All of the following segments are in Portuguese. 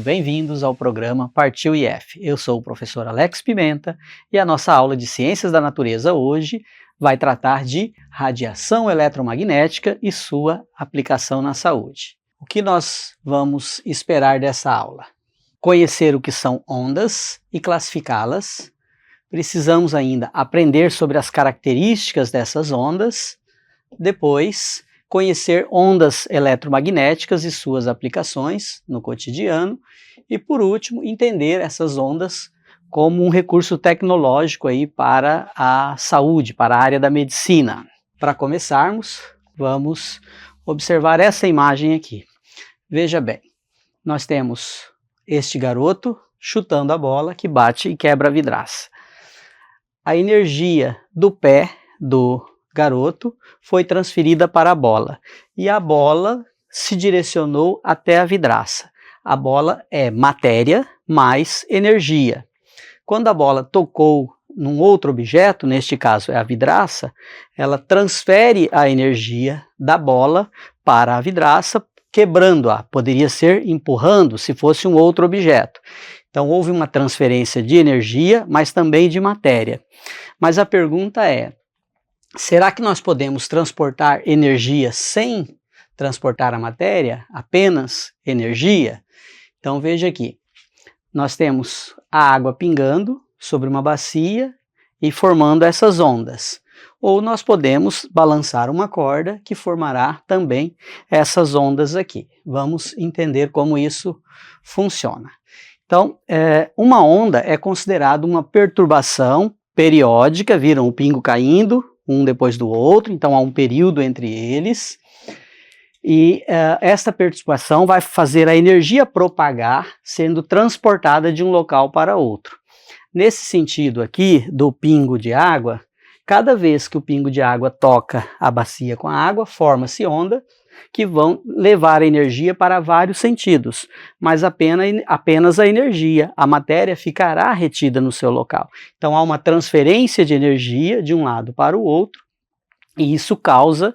bem-vindos ao programa Partiu IF. Eu sou o professor Alex Pimenta e a nossa aula de Ciências da Natureza hoje vai tratar de radiação eletromagnética e sua aplicação na saúde. O que nós vamos esperar dessa aula? Conhecer o que são ondas e classificá-las. Precisamos ainda aprender sobre as características dessas ondas. Depois, conhecer ondas eletromagnéticas e suas aplicações no cotidiano. E, por último, entender essas ondas como um recurso tecnológico aí para a saúde, para a área da medicina. Para começarmos, vamos observar essa imagem aqui. Veja bem, nós temos este garoto chutando a bola que bate e quebra a vidraça. A energia do pé do garoto foi transferida para a bola e a bola se direcionou até a vidraça. A bola é matéria mais energia. Quando a bola tocou num outro objeto, neste caso é a vidraça, ela transfere a energia da bola para a vidraça, quebrando-a. Poderia ser empurrando se fosse um outro objeto. Então houve uma transferência de energia, mas também de matéria. Mas a pergunta é, será que nós podemos transportar energia sem transportar a matéria? Apenas energia? Então veja aqui, nós temos a água pingando sobre uma bacia e formando essas ondas. Ou nós podemos balançar uma corda que formará também essas ondas aqui. Vamos entender como isso funciona. Então, uma onda é considerada uma perturbação periódica, viram o pingo caindo, um depois do outro, então há um período entre eles. E esta perturbação vai fazer a energia propagar, sendo transportada de um local para outro. Nesse sentido aqui, do pingo de água, cada vez que o pingo de água toca a bacia com a água, forma-se onda, que vão levar a energia para vários sentidos, mas apenas a energia, a matéria ficará retida no seu local. Então há uma transferência de energia de um lado para o outro, e isso causa,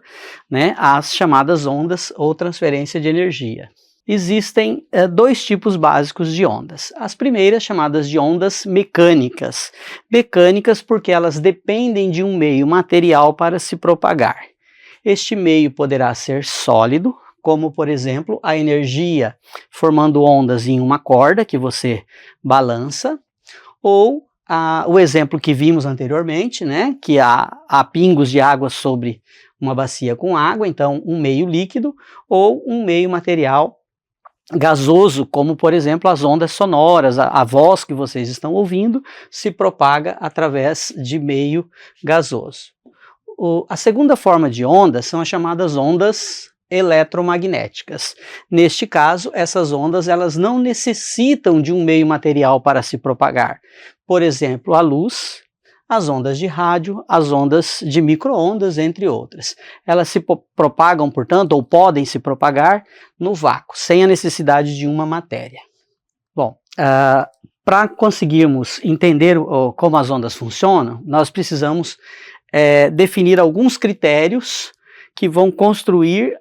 as chamadas ondas ou transferência de energia. Existem dois tipos básicos de ondas. As primeiras chamadas de ondas mecânicas. Mecânicas porque elas dependem de um meio material para se propagar. Este meio poderá ser sólido, como por exemplo a energia formando ondas em uma corda que você balança, ou o exemplo que vimos anteriormente, que há pingos de água sobre uma bacia com água, então um meio líquido, ou um meio material gasoso, como por exemplo as ondas sonoras, a voz que vocês estão ouvindo se propaga através de meio gasoso. A segunda forma de ondas são as chamadas ondas eletromagnéticas. Neste caso, essas ondas elas não necessitam de um meio material para se propagar. Por exemplo, a luz, as ondas de rádio, as ondas de micro-ondas, entre outras. Elas se propagam, portanto, ou podem se propagar no vácuo, sem a necessidade de uma matéria. Bom, para conseguirmos entender como as ondas funcionam, nós precisamos definir alguns critérios que vão construir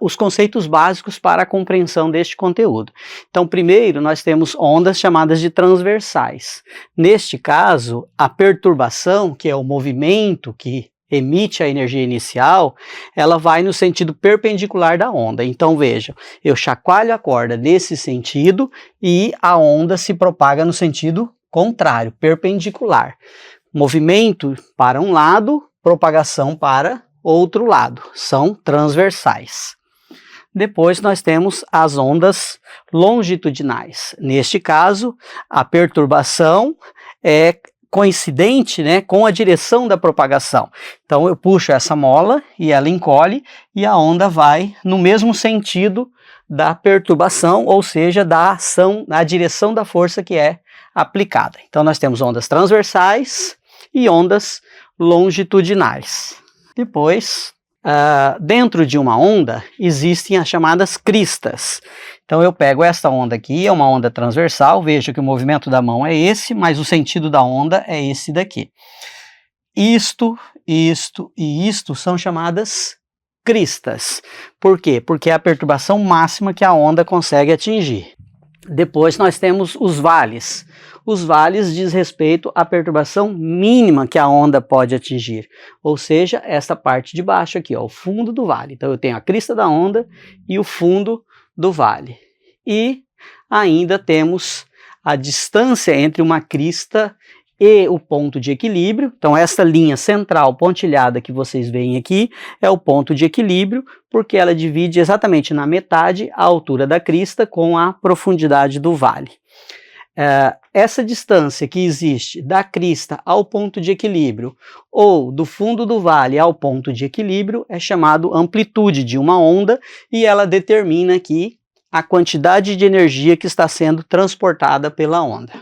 os conceitos básicos para a compreensão deste conteúdo. Então, primeiro, nós temos ondas chamadas de transversais. Neste caso, a perturbação, que é o movimento que emite a energia inicial, ela vai no sentido perpendicular da onda. Então, vejam, eu chacoalho a corda nesse sentido e a onda se propaga no sentido contrário, perpendicular. Movimento para um lado, propagação para outro lado, são transversais. Depois nós temos as ondas longitudinais. Neste caso, a perturbação é coincidente com a direção da propagação. Então eu puxo essa mola e ela encolhe e a onda vai no mesmo sentido da perturbação, ou seja, da ação, na direção da força que é aplicada. Então nós temos ondas transversais e ondas longitudinais. Depois, dentro de uma onda, existem as chamadas cristas. Então eu pego esta onda aqui, é uma onda transversal, veja que o movimento da mão é esse, mas o sentido da onda é esse daqui. Isto e isto são chamadas cristas. Por quê? Porque é a perturbação máxima que a onda consegue atingir. Depois nós temos os vales. Os vales diz respeito à perturbação mínima que a onda pode atingir, ou seja, essa parte de baixo aqui, ó, o fundo do vale. Então eu tenho a crista da onda e o fundo do vale. E ainda temos a distância entre uma crista e o ponto de equilíbrio. Então essa linha central pontilhada que vocês veem aqui é o ponto de equilíbrio, porque ela divide exatamente na metade a altura da crista com a profundidade do vale. Essa distância que existe da crista ao ponto de equilíbrio ou do fundo do vale ao ponto de equilíbrio é chamado amplitude de uma onda, e ela determina aqui a quantidade de energia que está sendo transportada pela onda.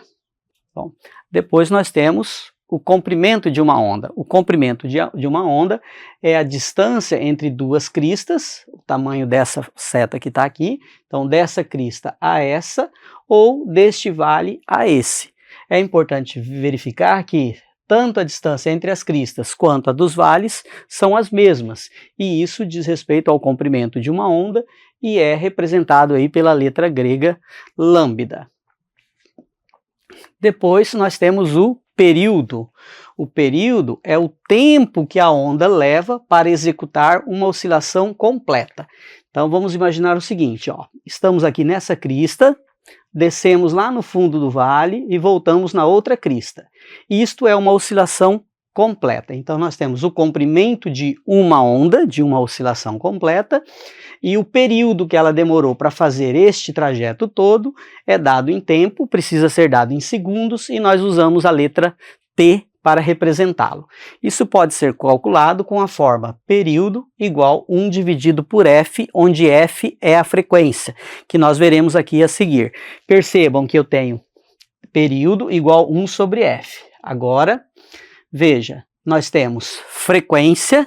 Bom, depois nós temos o comprimento de uma onda. O comprimento de uma onda é a distância entre duas cristas, o tamanho dessa seta que está aqui, então dessa crista a essa, ou deste vale a esse. É importante verificar que tanto a distância entre as cristas quanto a dos vales são as mesmas, e isso diz respeito ao comprimento de uma onda e é representado aí pela letra grega lambda. Depois nós temos o período. O período é o tempo que a onda leva para executar uma oscilação completa. Então vamos imaginar o seguinte, ó, estamos aqui nessa crista, descemos lá no fundo do vale e voltamos na outra crista. Isto é uma oscilação completa. Então nós temos o comprimento de uma onda, de uma oscilação completa, e o período que ela demorou para fazer este trajeto todo é dado em tempo, precisa ser dado em segundos, e nós usamos a letra T para representá-lo. Isso pode ser calculado com a forma período igual 1 dividido por F, onde F é a frequência, que nós veremos aqui a seguir. Percebam que eu tenho período igual 1 sobre F. Agora, veja, nós temos frequência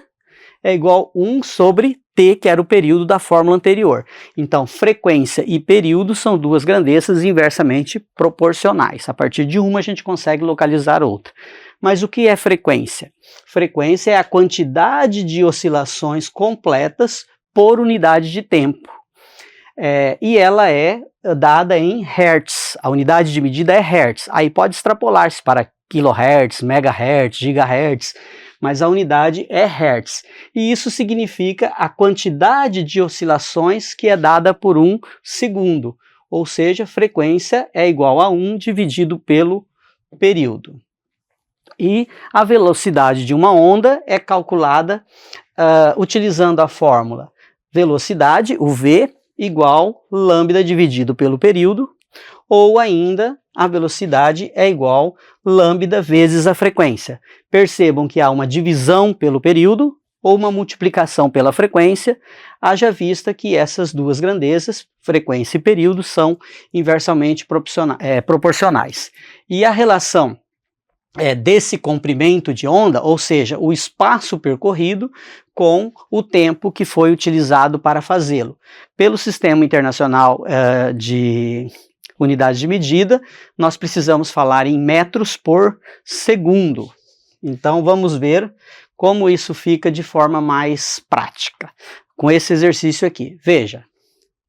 é igual 1 sobre T, que era o período da fórmula anterior. Então, frequência e período são duas grandezas inversamente proporcionais. A partir de uma, a gente consegue localizar outra. Mas o que é frequência? Frequência é a quantidade de oscilações completas por unidade de tempo. E ela é dada em Hertz. A unidade de medida é Hertz. Aí pode extrapolar-se para kHz, MHz, GHz, mas a unidade é Hertz. E isso significa a quantidade de oscilações que é dada por 1 segundo. Ou seja, frequência é igual a 1 dividido pelo período. E a velocidade de uma onda é calculada utilizando a fórmula velocidade, o V, igual lambda dividido pelo período, ou ainda a velocidade é igual lambda vezes a frequência. Percebam que há uma divisão pelo período ou uma multiplicação pela frequência, haja vista que essas duas grandezas, frequência e período, são inversamente proporcionais. E a relação desse comprimento de onda, ou seja, o espaço percorrido com o tempo que foi utilizado para fazê-lo. Pelo Sistema Internacional de Unidades de Medida, nós precisamos falar em metros por segundo. Então vamos ver como isso fica de forma mais prática com esse exercício aqui. Veja,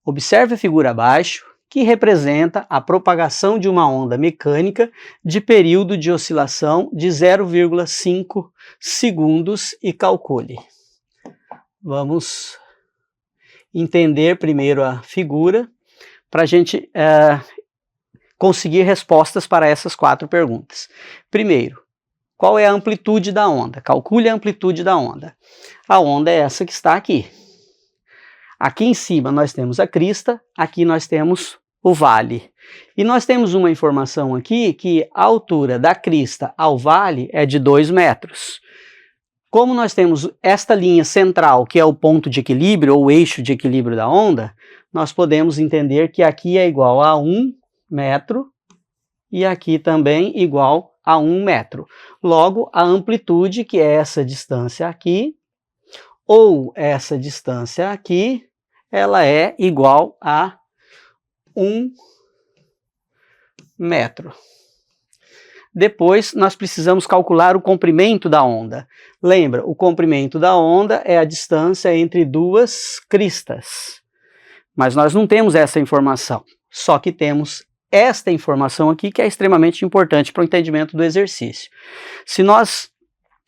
observe a figura abaixo, que representa a propagação de uma onda mecânica de período de oscilação de 0,5 segundos e calcule. Vamos entender primeiro a figura para a gente conseguir respostas para essas 4 perguntas. Primeiro, qual é a amplitude da onda? Calcule a amplitude da onda. A onda é essa que está aqui. Aqui em cima nós temos a crista, aqui nós temos o vale. E nós temos uma informação aqui que a altura da crista ao vale é de 2 metros. Como nós temos esta linha central, que é o ponto de equilíbrio, ou o eixo de equilíbrio da onda, nós podemos entender que aqui é igual a 1 metro e aqui também igual a 1 metro. Logo, a amplitude, que é essa distância aqui, ou essa distância aqui, ela é igual a 1 metro. Depois, nós precisamos calcular o comprimento da onda. Lembra, o comprimento da onda é a distância entre duas cristas. Mas nós não temos essa informação. só que temos esta informação aqui que é extremamente importante para o entendimento do exercício. Se nós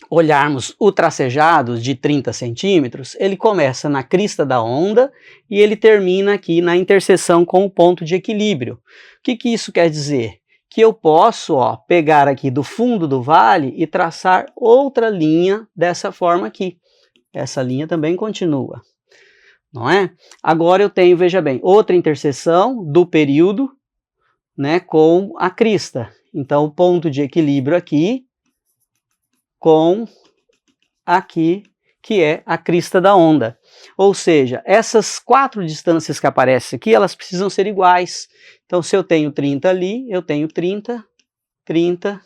olharmos o tracejado de 30 centímetros, ele começa na crista da onda e ele termina aqui na interseção com o ponto de equilíbrio. O que isso quer dizer? Que eu posso pegar aqui do fundo do vale e traçar outra linha dessa forma aqui. Essa linha também continua, não é? Agora eu tenho, veja bem, outra interseção do período, né, com a crista. Então o ponto de equilíbrio aqui com aqui, que é a crista da onda. Ou seja, essas 4 distâncias que aparecem aqui, elas precisam ser iguais. Então, se eu tenho 30 ali, eu tenho 30, 30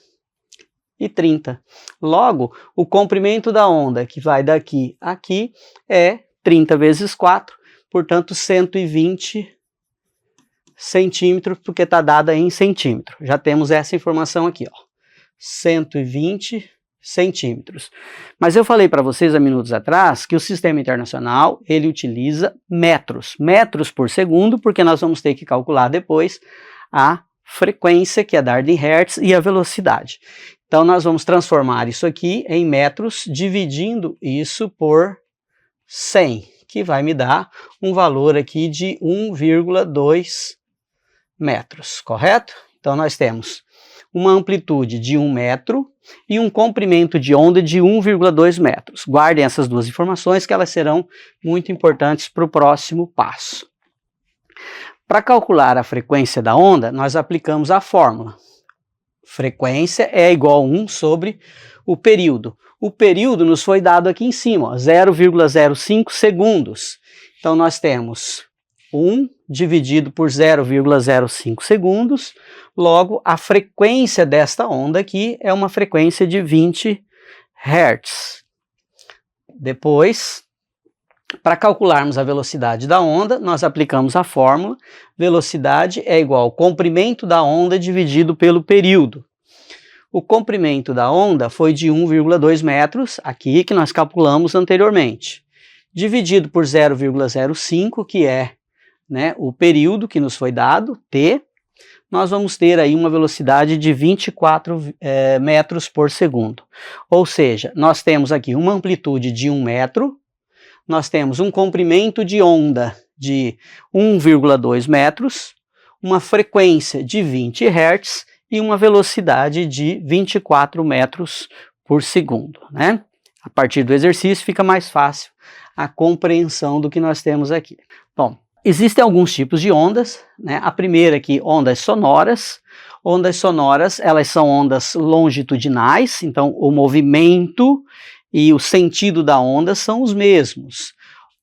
e 30. Logo, o comprimento da onda, que vai daqui a aqui, é 30 vezes 4, portanto, 120 centímetros, porque está dada em centímetro. Já temos essa informação aqui, 120 centímetros. Mas eu falei para vocês há minutos atrás que o sistema internacional, ele utiliza metros por segundo, porque nós vamos ter que calcular depois a frequência, que é dada em hertz, e a velocidade. Então nós vamos transformar isso aqui em metros, dividindo isso por 100, que vai me dar um valor aqui de 1,2 metros, correto? Então nós temos uma amplitude de 1 metro e um comprimento de onda de 1,2 metros. Guardem essas duas informações que elas serão muito importantes para o próximo passo. Para calcular a frequência da onda, nós aplicamos a fórmula. Frequência é igual a 1 sobre o período. O período nos foi dado aqui em cima, 0,05 segundos. Então nós temos 1 dividido por 0,05 segundos, logo a frequência desta onda aqui é uma frequência de 20 Hz. Depois, para calcularmos a velocidade da onda, nós aplicamos a fórmula, velocidade é igual ao comprimento da onda dividido pelo período. O comprimento da onda foi de 1,2 metros, aqui que nós calculamos anteriormente, dividido por 0,05, que é o período que nos foi dado, t, nós vamos ter aí uma velocidade de 24 metros por segundo. Ou seja, nós temos aqui uma amplitude de 1 metro, nós temos um comprimento de onda de 1,2 metros, uma frequência de 20 Hz e uma velocidade de 24 metros por segundo, né? A partir do exercício fica mais fácil a compreensão do que nós temos aqui. Bom, existem alguns tipos de ondas, né? A primeira aqui, ondas sonoras. Ondas sonoras, elas são ondas longitudinais, então o movimento e o sentido da onda são os mesmos.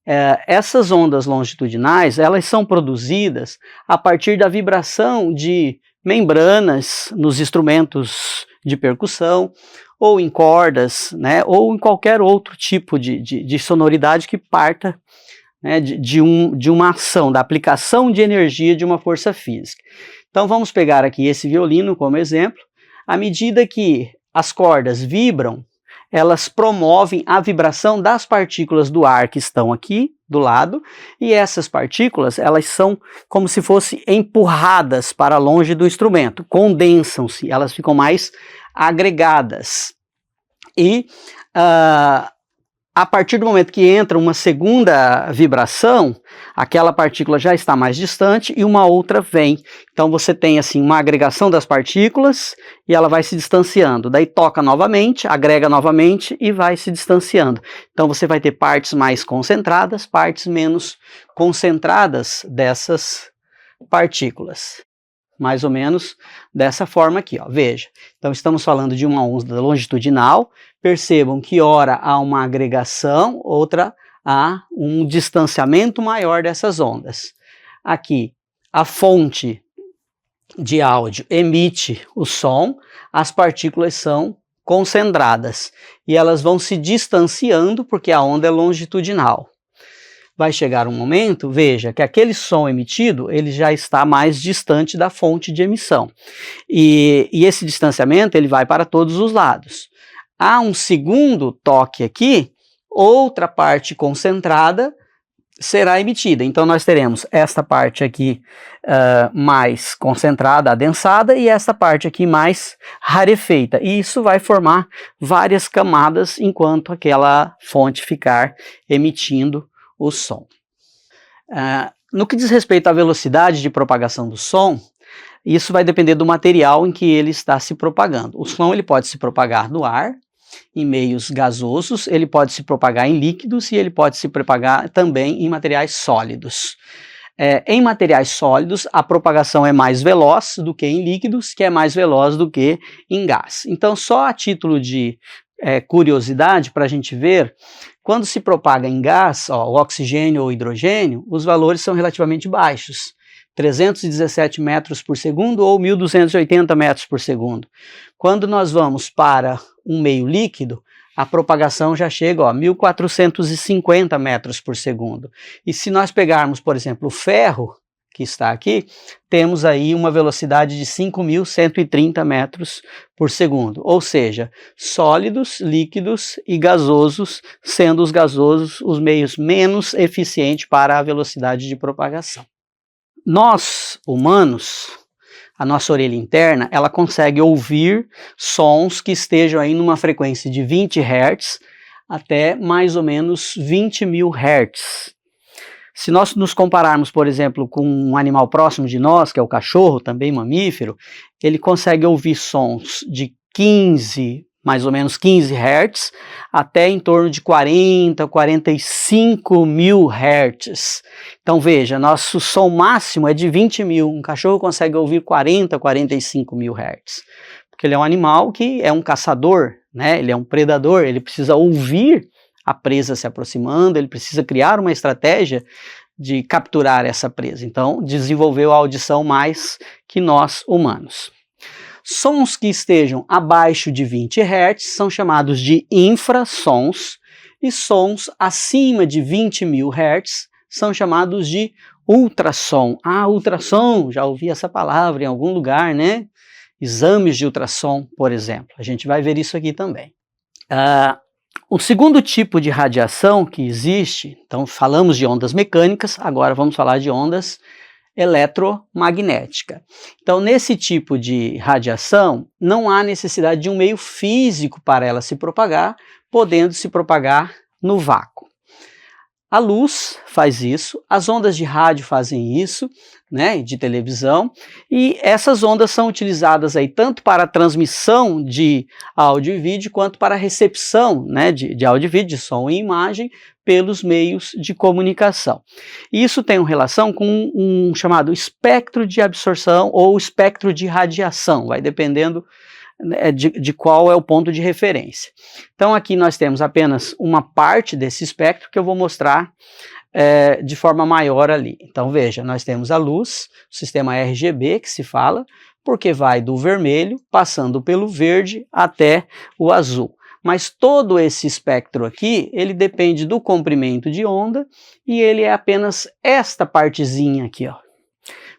Essas ondas longitudinais, elas são produzidas a partir da vibração de membranas nos instrumentos de percussão, ou em cordas, né? Ou em qualquer outro tipo de sonoridade que parta de uma ação, da aplicação de energia de uma força física. Então vamos pegar aqui esse violino como exemplo. À medida que as cordas vibram, elas promovem a vibração das partículas do ar que estão aqui do lado, e essas partículas, elas são como se fossem empurradas para longe do instrumento, condensam-se, elas ficam mais agregadas. E a partir do momento que entra uma segunda vibração, aquela partícula já está mais distante e uma outra vem. Então você tem assim uma agregação das partículas e ela vai se distanciando. Daí toca novamente, agrega novamente e vai se distanciando. Então você vai ter partes mais concentradas, partes menos concentradas dessas partículas. Mais ou menos dessa forma aqui, veja. Então estamos falando de uma onda longitudinal. Percebam que ora há uma agregação, outra há um distanciamento maior dessas ondas. Aqui, a fonte de áudio emite o som, as partículas são concentradas e elas vão se distanciando porque a onda é longitudinal. Vai chegar um momento, veja, que aquele som emitido, ele já está mais distante da fonte de emissão. E esse distanciamento, ele vai para todos os lados. Há um segundo toque aqui, outra parte concentrada será emitida. Então nós teremos esta parte aqui mais concentrada, adensada, e esta parte aqui mais rarefeita. E isso vai formar várias camadas enquanto aquela fonte ficar emitindo o som. No que diz respeito à velocidade de propagação do som, isso vai depender do material em que ele está se propagando. O som ele pode se propagar no ar, em meios gasosos, ele pode se propagar em líquidos e ele pode se propagar também em materiais sólidos. Em materiais sólidos, a propagação é mais veloz do que em líquidos, que é mais veloz do que em gás. Então, só a título de curiosidade para a gente ver, quando se propaga em gás, o oxigênio ou hidrogênio, os valores são relativamente baixos. 317 metros por segundo ou 1.280 metros por segundo. Quando nós vamos para um meio líquido, a propagação já chega a 1.450 metros por segundo. E se nós pegarmos, por exemplo, o ferro, que está aqui, temos aí uma velocidade de 5.130 metros por segundo. Ou seja, sólidos, líquidos e gasosos, sendo os gasosos os meios menos eficientes para a velocidade de propagação. Nós, humanos, a nossa orelha interna, ela consegue ouvir sons que estejam aí numa frequência de 20 Hz até mais ou menos 20.000 Hz. Se nós nos compararmos, por exemplo, com um animal próximo de nós, que é o cachorro, também mamífero, ele consegue ouvir sons de mais ou menos 15 Hz, até em torno de 45.000 Hz. Então veja, nosso som máximo é de 20.000, um cachorro consegue ouvir 45.000 Hz, porque ele é um animal que é um caçador, né? Ele é um predador, ele precisa ouvir a presa se aproximando, ele precisa criar uma estratégia de capturar essa presa. Então desenvolveu a audição mais que nós humanos. Sons que estejam abaixo de 20 Hz são chamados de infrassons, e sons acima de 20.000 Hz são chamados de ultrassom. Ultrassom, já ouvi essa palavra em algum lugar, né? Exames de ultrassom, por exemplo. A gente vai ver isso aqui também. O segundo tipo de radiação que existe, então falamos de ondas mecânicas, agora vamos falar de ondas eletromagnética. Então, nesse tipo de radiação, não há necessidade de um meio físico para ela se propagar, podendo se propagar no vácuo. A luz faz isso, as ondas de rádio fazem isso, né, de televisão, e essas ondas são utilizadas aí tanto para a transmissão de áudio e vídeo, quanto para a recepção, né, de áudio e vídeo, de som e imagem, pelos meios de comunicação. Isso tem uma relação com um chamado espectro de absorção ou espectro de radiação, vai dependendo de qual é o ponto de referência. Então aqui nós temos apenas uma parte desse espectro que eu vou mostrar de forma maior ali. Então veja, nós temos a luz, o sistema RGB que se fala, porque vai do vermelho, passando pelo verde até o azul. Mas todo esse espectro aqui, ele depende do comprimento de onda, e ele é apenas esta partezinha aqui, ó.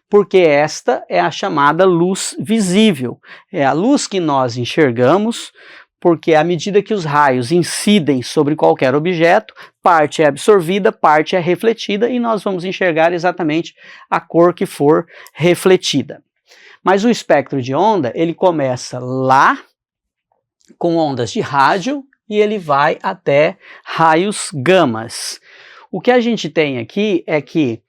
Porque esta é a chamada luz visível. É a luz que nós enxergamos, porque à medida que os raios incidem sobre qualquer objeto, parte é absorvida, parte é refletida, e nós vamos enxergar exatamente a cor que for refletida. Mas o espectro de onda, ele começa lá, com ondas de rádio, e ele vai até raios gamas. O que a gente tem aqui é que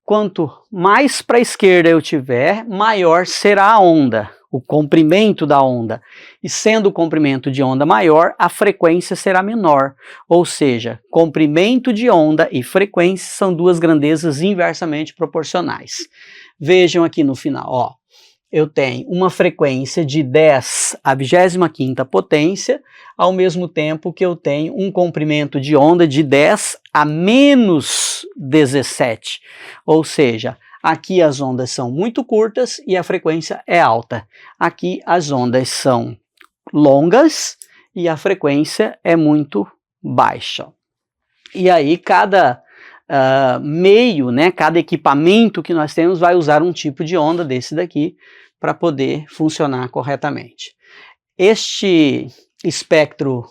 quanto mais para a esquerda eu tiver, maior será a onda, o comprimento da onda. E sendo o comprimento de onda maior, a frequência será menor. Ou seja, comprimento de onda e frequência são duas grandezas inversamente proporcionais. Vejam aqui no final, ó. Eu tenho uma frequência de 10 à 25ª potência, ao mesmo tempo que eu tenho um comprimento de onda de 10 a menos 17. Ou seja, aqui as ondas são muito curtas e a frequência é alta. Aqui as ondas são longas e a frequência é muito baixa. E aí cada meio, né, cada equipamento que nós temos vai usar um tipo de onda desse daqui para poder funcionar corretamente. Este espectro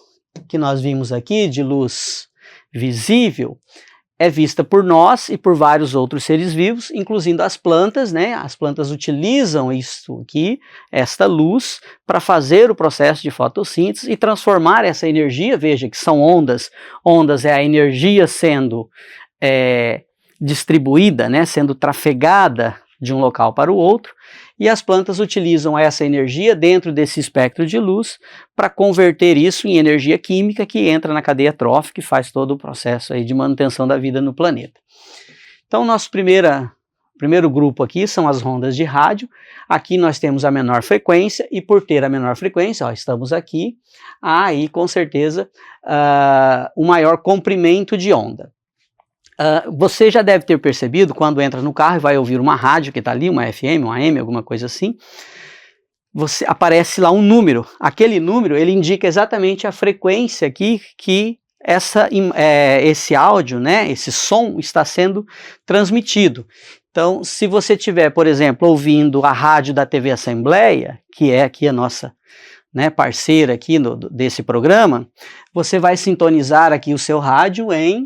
que nós vimos aqui de luz visível é vista por nós e por vários outros seres vivos, incluindo as plantas, né? As plantas utilizam isso aqui, esta luz, para fazer o processo de fotossíntese e transformar essa energia. Veja que são ondas. Ondas é a energia sendo distribuída, né? Sendo trafegada de um local para o outro, e as plantas utilizam essa energia dentro desse espectro de luz para converter isso em energia química que entra na cadeia trófica e faz todo o processo aí de manutenção da vida no planeta. Então, nosso primeiro grupo aqui são as ondas de rádio. Aqui nós temos a menor frequência, e por ter a menor frequência, ó, estamos aqui, há aí com certeza o maior comprimento de onda. Você já deve ter percebido, quando entra no carro e vai ouvir uma rádio que está ali, uma FM, uma AM, alguma coisa assim, aparece lá um número. Aquele número, ele indica exatamente a frequência aqui que esse áudio, né, esse som está sendo transmitido. Então, se você estiver, por exemplo, ouvindo a rádio da TV Assembleia, que é aqui a nossa, né, parceira aqui desse programa, você vai sintonizar aqui o seu rádio em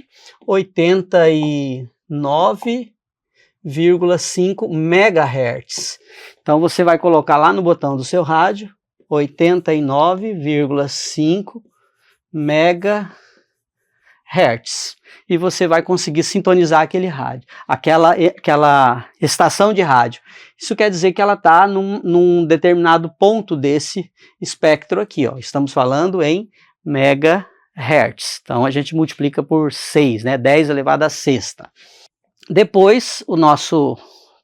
89,5 MHz. Então você vai colocar lá no botão do seu rádio 89,5 MHz e você vai conseguir sintonizar aquele rádio, aquela estação de rádio. Isso quer dizer que ela está num determinado ponto desse espectro aqui, ó. Estamos falando em megahertz. Então a gente multiplica por 6, né? 10 elevado à sexta. Depois, o nosso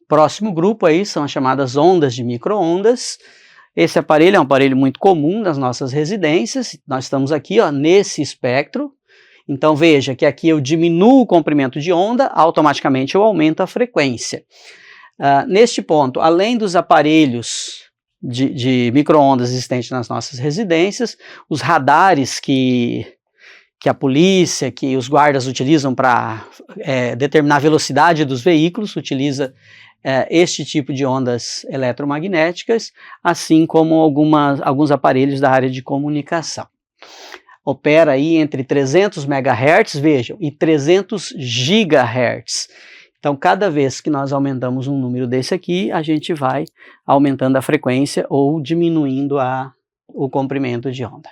próximo grupo aí são as chamadas ondas de micro-ondas. Esse aparelho é um aparelho muito comum nas nossas residências. Nós estamos aqui, ó, nesse espectro. Então veja que aqui eu diminuo o comprimento de onda, automaticamente eu aumento a frequência. Neste ponto, além dos aparelhos de micro-ondas existentes nas nossas residências, os radares que a polícia, que os guardas utilizam para determinar a velocidade dos veículos, utiliza este tipo de ondas eletromagnéticas, assim como alguns aparelhos da área de comunicação. Opera aí entre 300 MHz, vejam, e 300 GHz. Então, cada vez que nós aumentamos um número desse aqui, a gente vai aumentando a frequência ou diminuindo o comprimento de onda.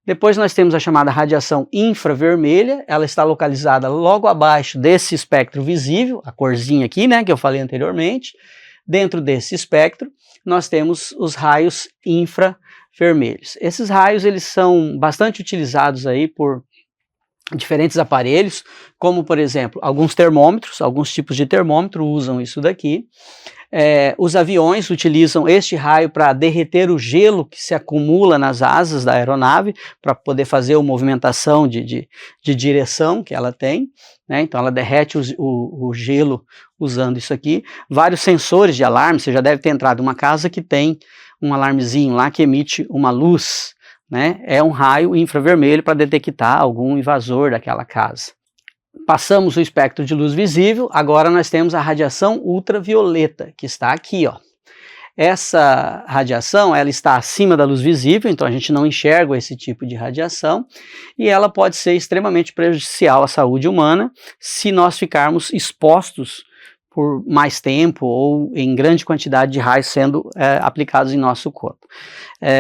Depois nós temos a chamada radiação infravermelha. Ela está localizada logo abaixo desse espectro visível, a corzinha aqui, né, que eu falei anteriormente. Dentro desse espectro, nós temos os raios infravermelhos. Esses raios, eles são bastante utilizados aí por diferentes aparelhos, como por exemplo, alguns termômetros, alguns tipos de termômetro usam isso daqui. Os aviões utilizam este raio para derreter o gelo que se acumula nas asas da aeronave, para poder fazer a movimentação de direção que ela tem, né? Então ela derrete o gelo usando isso aqui. Vários sensores de alarme, você já deve ter entrado em uma casa que tem um alarmezinho lá que emite uma luz, né? É um raio infravermelho para detectar algum invasor daquela casa. Passamos o espectro de luz visível, agora nós temos a radiação ultravioleta, que está aqui, ó. Essa radiação, ela está acima da luz visível, então a gente não enxerga esse tipo de radiação, e ela pode ser extremamente prejudicial à saúde humana se nós ficarmos expostos por mais tempo ou em grande quantidade de raios sendo aplicados em nosso corpo.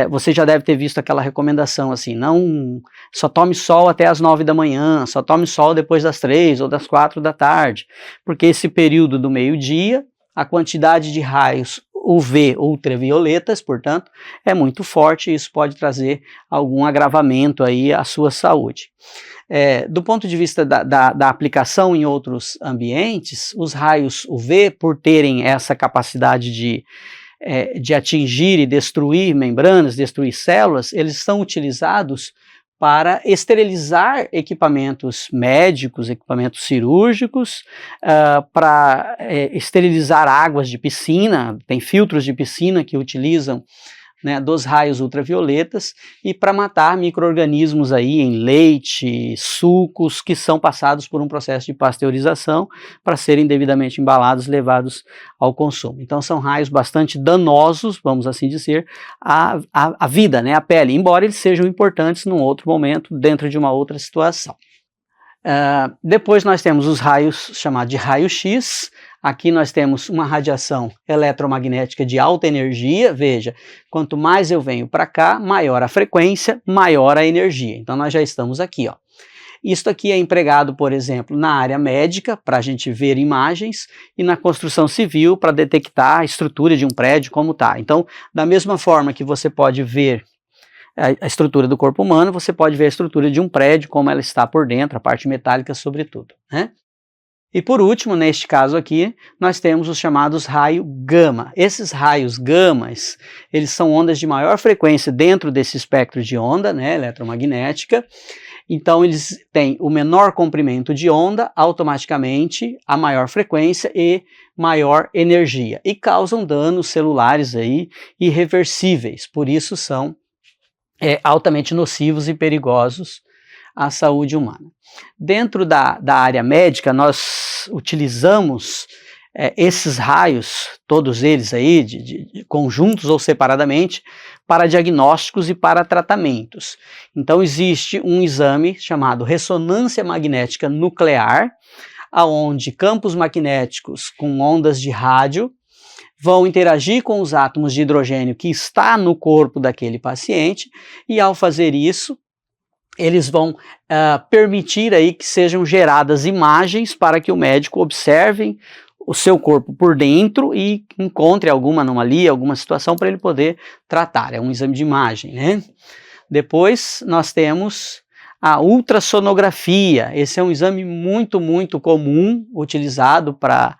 Você já deve ter visto aquela recomendação assim, não só tome sol até as 9 da manhã, só tome sol depois das 3 ou das 4 da tarde, porque esse período do meio-dia, a quantidade de raios UV, ultravioletas, portanto, é muito forte e isso pode trazer algum agravamento aí à sua saúde. Do ponto de vista da aplicação em outros ambientes, os raios UV, por terem essa capacidade de atingir e destruir membranas, destruir células, eles são utilizados para esterilizar equipamentos médicos, equipamentos cirúrgicos, para esterilizar águas de piscina, tem filtros de piscina que utilizam, né, dos raios ultravioletas, e para matar micro-organismos aí em leite, sucos, que são passados por um processo de pasteurização para serem devidamente embalados, levados ao consumo. Então são raios bastante danosos, vamos assim dizer, à vida, né, à pele, embora eles sejam importantes num outro momento, dentro de uma outra situação. Depois nós temos os raios chamados de raio-x. Aqui nós temos uma radiação eletromagnética de alta energia. Veja, quanto mais eu venho para cá, maior a frequência, maior a energia. Então nós já estamos aqui, ó. Isto aqui é empregado, por exemplo, na área médica, para a gente ver imagens, e na construção civil, para detectar a estrutura de um prédio como está. Então, da mesma forma que você pode ver a estrutura do corpo humano, você pode ver a estrutura de um prédio, como ela está por dentro, a parte metálica sobretudo, né? E por último, neste caso aqui, nós temos os chamados raios gama. Esses raios gamas, eles são ondas de maior frequência dentro desse espectro de onda, né, eletromagnética. Então eles têm o menor comprimento de onda, automaticamente a maior frequência e maior energia. E causam danos celulares aí irreversíveis, por isso são altamente nocivos e perigosos à saúde humana. Dentro da área médica, nós utilizamos esses raios, todos eles aí, de conjuntos ou separadamente, para diagnósticos e para tratamentos. Então existe um exame chamado ressonância magnética nuclear, onde campos magnéticos com ondas de rádio vão interagir com os átomos de hidrogênio que está no corpo daquele paciente, e ao fazer isso, eles vão permitir aí que sejam geradas imagens para que o médico observe o seu corpo por dentro e encontre alguma anomalia, alguma situação para ele poder tratar. É um exame de imagem, né? Depois nós temos a ultrassonografia. Esse é um exame muito comum, utilizado para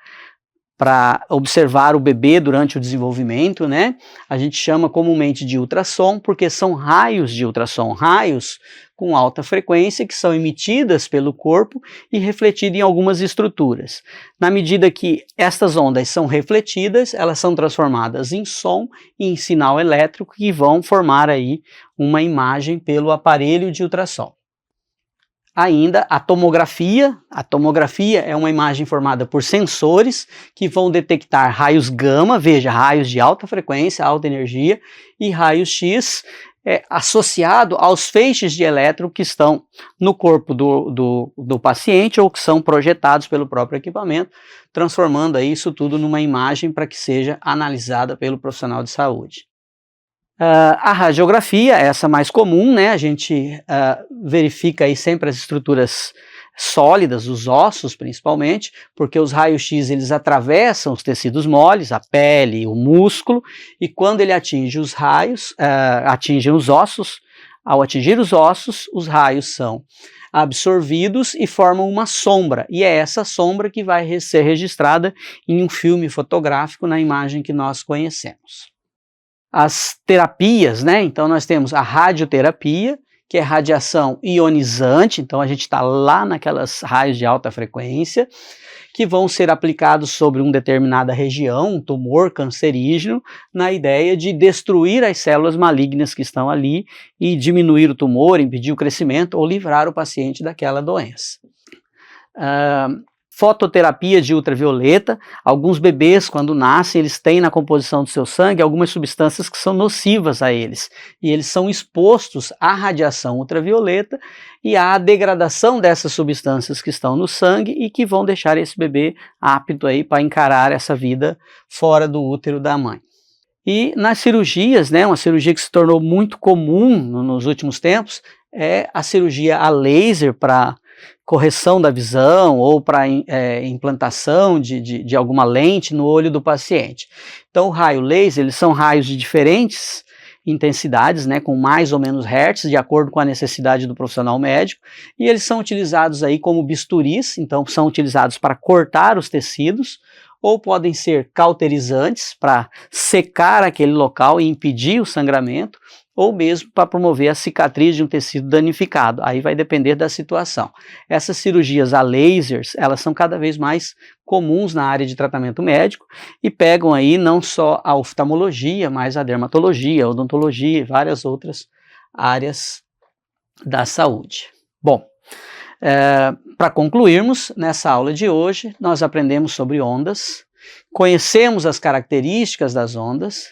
observar o bebê durante o desenvolvimento, né? A gente chama comumente de ultrassom, porque são raios de ultrassom, raios com alta frequência que são emitidas pelo corpo e refletidas em algumas estruturas. Na medida que estas ondas são refletidas, elas são transformadas em som e em sinal elétrico que vão formar aí uma imagem pelo aparelho de ultrassom. Ainda a tomografia. A tomografia é uma imagem formada por sensores que vão detectar raios gama, veja, raios de alta frequência, alta energia, e raios X associado aos feixes de elétron que estão no corpo do paciente ou que são projetados pelo próprio equipamento, transformando aí isso tudo numa imagem para que seja analisada pelo profissional de saúde. A radiografia, essa mais comum, né? A gente verifica aí sempre as estruturas sólidas, os ossos principalmente, porque os raios-x eles atravessam os tecidos moles, a pele, o músculo, e quando ele atinge os raios, atingem os ossos. Ao atingir os ossos, os raios são absorvidos e formam uma sombra, e é essa sombra que vai ser registrada em um filme fotográfico na imagem que nós conhecemos. As terapias, né? Então nós temos a radioterapia, que é radiação ionizante, então a gente está lá naquelas raios de alta frequência, que vão ser aplicados sobre uma determinada região, um tumor cancerígeno, na ideia de destruir as células malignas que estão ali e diminuir o tumor, impedir o crescimento ou livrar o paciente daquela doença. Fototerapia de ultravioleta. Alguns bebês, quando nascem, eles têm na composição do seu sangue algumas substâncias que são nocivas a eles, e eles são expostos à radiação ultravioleta e à degradação dessas substâncias que estão no sangue e que vão deixar esse bebê apto aí para encarar essa vida fora do útero da mãe. E nas cirurgias, né, uma cirurgia que se tornou muito comum nos últimos tempos é a cirurgia a laser para correção da visão ou para implantação de alguma lente no olho do paciente. Então o raio laser, eles são raios de diferentes intensidades, né, com mais ou menos hertz, de acordo com a necessidade do profissional médico, e eles são utilizados aí como bisturis, então são utilizados para cortar os tecidos, ou podem ser cauterizantes para secar aquele local e impedir o sangramento, ou mesmo para promover a cicatriz de um tecido danificado. Aí vai depender da situação. Essas cirurgias a lasers, elas são cada vez mais comuns na área de tratamento médico e pegam aí não só a oftalmologia, mas a dermatologia, a odontologia e várias outras áreas da saúde. Bom, para concluirmos, nessa aula de hoje, nós aprendemos sobre ondas, conhecemos as características das ondas,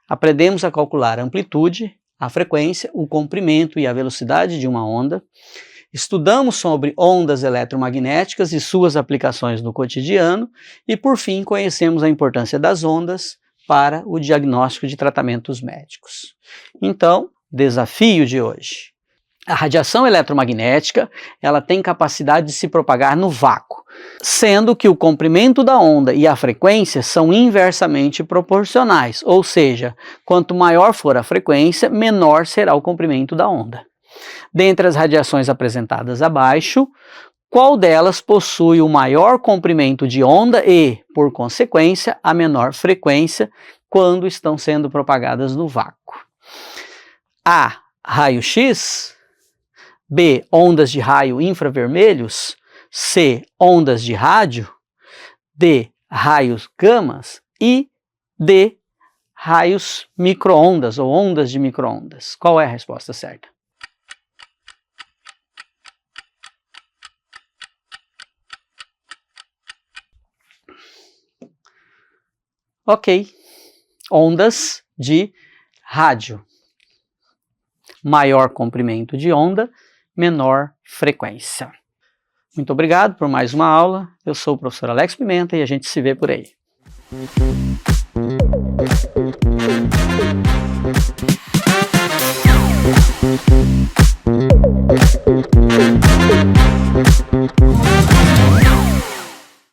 aprendemos a calcular a amplitude, a frequência, o comprimento e a velocidade de uma onda, Estudamos sobre ondas eletromagnéticas e suas aplicações no cotidiano e, por fim, conhecemos a importância das ondas para o diagnóstico de tratamentos médicos. Então, desafio de hoje. A radiação eletromagnética, ela tem capacidade de se propagar no vácuo, sendo que o comprimento da onda e a frequência são inversamente proporcionais, ou seja, quanto maior for a frequência, menor será o comprimento da onda. Dentre as radiações apresentadas abaixo, qual delas possui o maior comprimento de onda e, por consequência, a menor frequência quando estão sendo propagadas no vácuo? A. Raio-X. B. Ondas de raio infravermelhos. C. Ondas de rádio. D. Raios gamas. E D. Raios micro-ondas ou ondas de micro-ondas. Qual é a resposta certa? Ok. Ondas de rádio. Maior comprimento de onda, menor frequência. Muito obrigado por mais uma aula. Eu sou o professor Alex Pimenta e a gente se vê por aí.